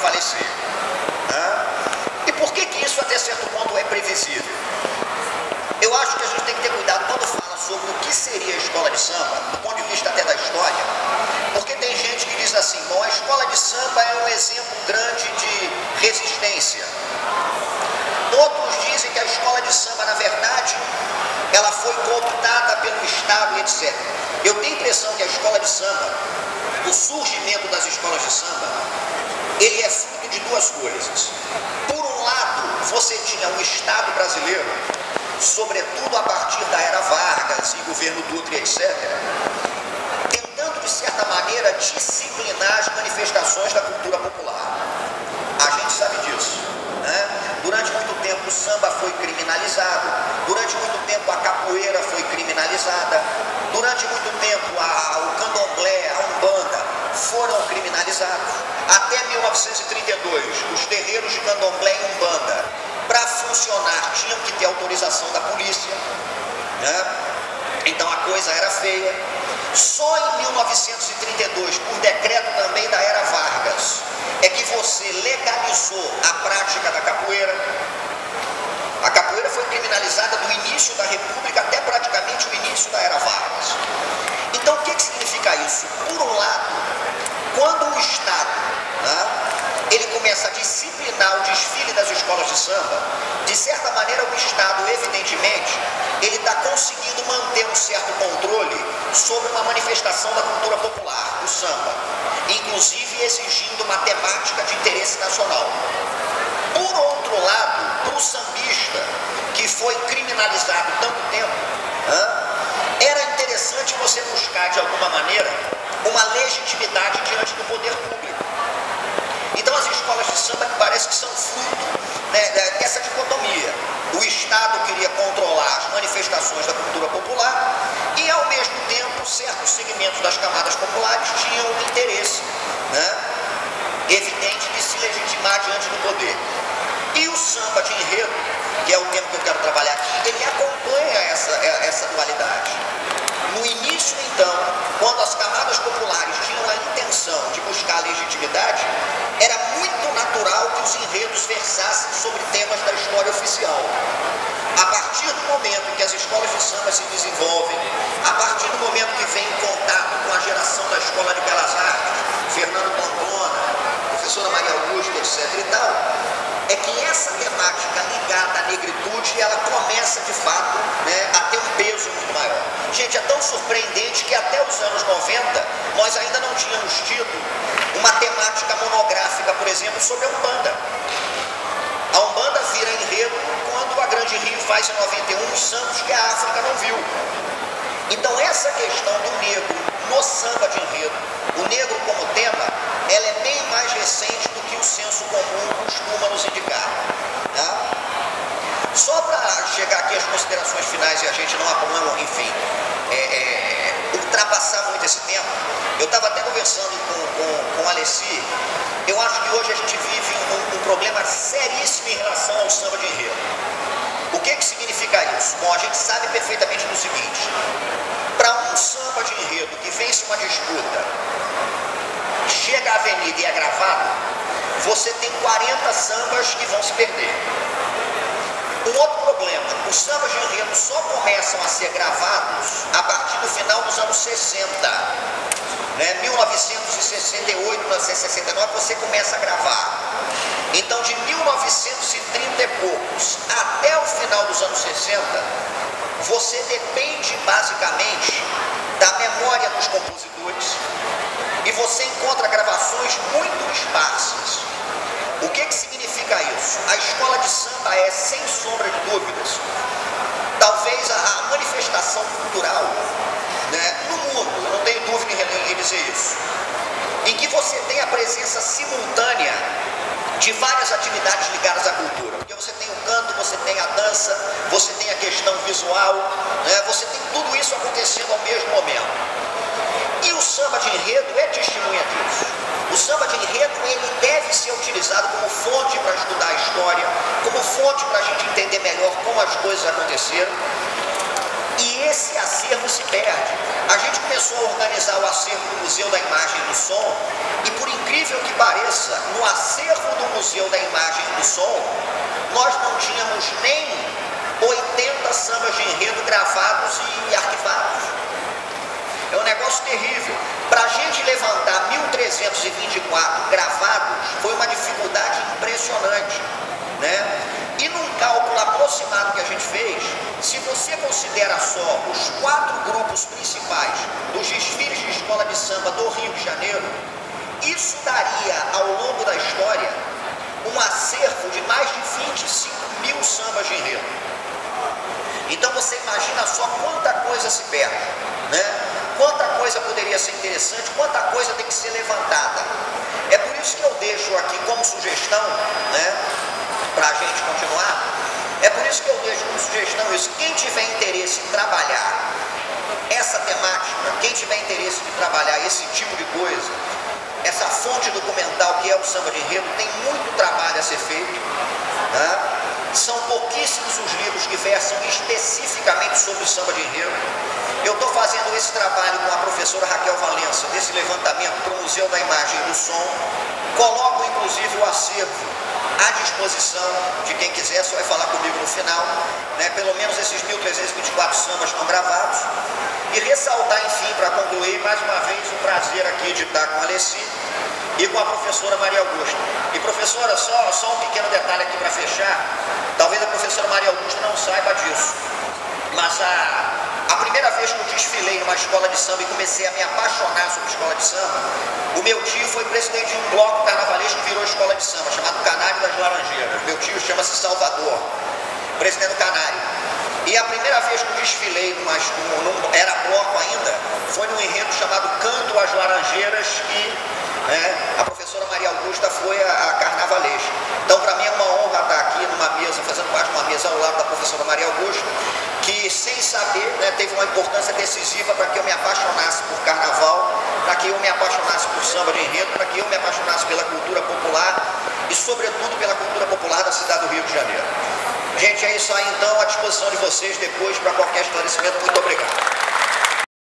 prevalecer. E por que isso até certo ponto é previsível? Eu acho que a gente tem que ter cuidado quando fala sobre o que seria a escola de samba, do ponto de vista até da história, porque tem gente que diz assim, bom, a escola de samba é um exemplo grande de resistência. Outros dizem que a escola de samba, na verdade, ela foi cooptada pelo Estado e etc. Eu tenho a impressão que a escola de samba, o surgimento das escolas de samba, ele é fruto de duas coisas. Por um lado, você tinha o Estado brasileiro, sobretudo a partir da era Vargas e governo Dutra, etc., tentando, de certa maneira, disciplinar as manifestações da cultura popular. A gente sabe disso, né? Durante muito tempo o samba foi criminalizado, durante muito tempo a capoeira foi criminalizada, durante muito tempo o candomblé, a umbanda foram criminalizados. Até 1932, os terreiros de candomblé e umbanda, para funcionar, tinham que ter autorização da polícia, né? Então a coisa era feia. Só em 1932, por decreto também da era Vargas, é que você legalizou a prática da capoeira. A capoeira foi criminalizada do início da República até praticamente o início da era Vargas. Então o que significa isso? Por um lado, quando o Estado, né, ele começa a disciplinar o desfile das escolas de samba, de certa maneira o Estado, evidentemente, ele está conseguindo manter um certo controle sobre uma manifestação da cultura popular, o samba, inclusive exigindo uma temática de interesse nacional. Por outro lado, para o sambista, que foi criminalizado tanto tempo, era interessante você buscar, de alguma maneira, uma legitimidade diante do poder público. Então as escolas de samba que parece que são fruto, né, dessa dicotomia. O Estado queria controlar as manifestações da cultura popular e, ao mesmo tempo, certos segmentos das camadas populares tinham o interesse, né, evidente de se legitimar diante do poder. E o samba de enredo, que é o tema que eu quero trabalhar aqui, ele acompanha essa dualidade. No início, então, quando as camadas populares tinham a intenção de buscar a legitimidade, era muito natural que os enredos versassem sobre temas da história oficial. A partir do momento em que as escolas de samba se desenvolvem, a partir do momento que vem em contato com a geração da Escola de Belas Artes, Fernando Pamplona, professora Maria Augusta, etc. e tal, é que essa temática ligada à negritude, ela começa de fato, né, a ter um peso muito maior. Gente, é tão surpreendente que até os anos 90 nós ainda não tínhamos tido uma temática monográfica, por exemplo, sobre a Umbanda. A Umbanda vira enredo quando a Grande Rio faz em 91 os sambos que a África não viu. Então essa questão do negro no samba de enredo, o negro como tema, ela é bem mais recente do que o senso comum costuma nos indicar. Tá? Só para chegar aqui às considerações finais e a gente não, enfim, ultrapassar muito esse tempo, eu estava até conversando com a Alessi, eu acho que hoje a gente vive um problema seríssimo em relação ao samba de enredo. O que significa isso? Bom, a gente sabe perfeitamente do seguinte, para um samba de enredo que vence uma disputa, chega à avenida e é gravado, você tem 40 sambas que vão se perder. Um outro problema, os sambas de enredo só começam a ser gravados a partir do final dos anos 60. Né? 1968, 1969, você começa a gravar. Então, de 1930 e poucos até o final dos anos 60, você depende basicamente da memória dos compositores e você encontra gravações muito esparsas. O que significa isso? A escola de samba é, sem sombra de dúvidas, talvez a manifestação cultural, né, no mundo, eu não tenho dúvida em dizer isso, em que você tem a presença simultânea de várias atividades ligadas à cultura. Porque você tem o canto, você tem a dança, você tem a questão visual, né, você tem tudo isso acontecendo ao mesmo momento. E o samba de enredo é testemunha disso. O samba de enredo, ele deve ser utilizado como fonte para estudar a história, como fonte para a gente entender melhor como as coisas aconteceram. E esse acervo se perde. A gente começou a organizar o acervo do Museu da Imagem e do Som, e por incrível que pareça, no acervo do Museu da Imagem e do Som, nós não tínhamos nem 80 sambas de enredo gravados e arquivados. É um negócio terrível. Para a gente levantar 1324 gravados foi uma dificuldade impressionante, né? E num cálculo aproximado que a gente fez, se você considera só os 4 grupos principais dos desfiles de escola de samba do Rio de Janeiro, isso daria ao longo da história um acervo de mais de 25 mil sambas de enredo. Então você imagina só quanta coisa se perde, né? Quanta coisa poderia ser interessante, quanta coisa tem que ser levantada. É por isso que eu deixo aqui como sugestão, né, para a gente continuar, é por isso que eu deixo como sugestão isso. Quem tiver interesse em trabalhar essa temática, quem tiver interesse em trabalhar esse tipo de coisa, essa fonte documental que é o samba de enredo, tem muito trabalho a ser feito, tá? São pouquíssimos os livros que versam especificamente sobre o samba de enredo. Eu estou fazendo esse trabalho com a professora Raquel Valença, desse levantamento para o Museu da Imagem e do Som. Coloco inclusive o acervo à disposição de quem quiser, só vai falar comigo no final, né? Pelo menos esses 1324 sambas estão gravados. E ressaltar, enfim, para concluir, mais uma vez, o prazer aqui de estar com a Alessi e com a professora Maria Augusta. E professora, só um pequeno detalhe aqui para fechar, talvez a professora Maria Augusta não saiba disso, mas a primeira vez que eu desfilei numa escola de samba e comecei a me apaixonar sobre escola de samba, o meu tio foi presidente de um bloco carnavalesco que virou escola de samba, chamado Canário das Laranjeiras. Meu tio chama-se Salvador, presidente do Canário. E a primeira vez que eu desfilei, era bloco ainda, foi num enredo chamado Canto às Laranjeiras e a professora Maria Augusta foi a carnavalesca. Então, para mim é uma honra estar aqui numa mesa, fazendo parte de uma mesa ao lado da professora Maria Augusta, que sem saber, né, teve uma importância decisiva para que eu me apaixonasse por carnaval, para que eu me apaixonasse por samba de enredo, para que eu me apaixonasse pela cultura popular e, sobretudo, pela cultura popular da cidade do Rio de Janeiro. Gente, é isso aí então, à disposição de vocês depois para qualquer esclarecimento. Muito obrigado.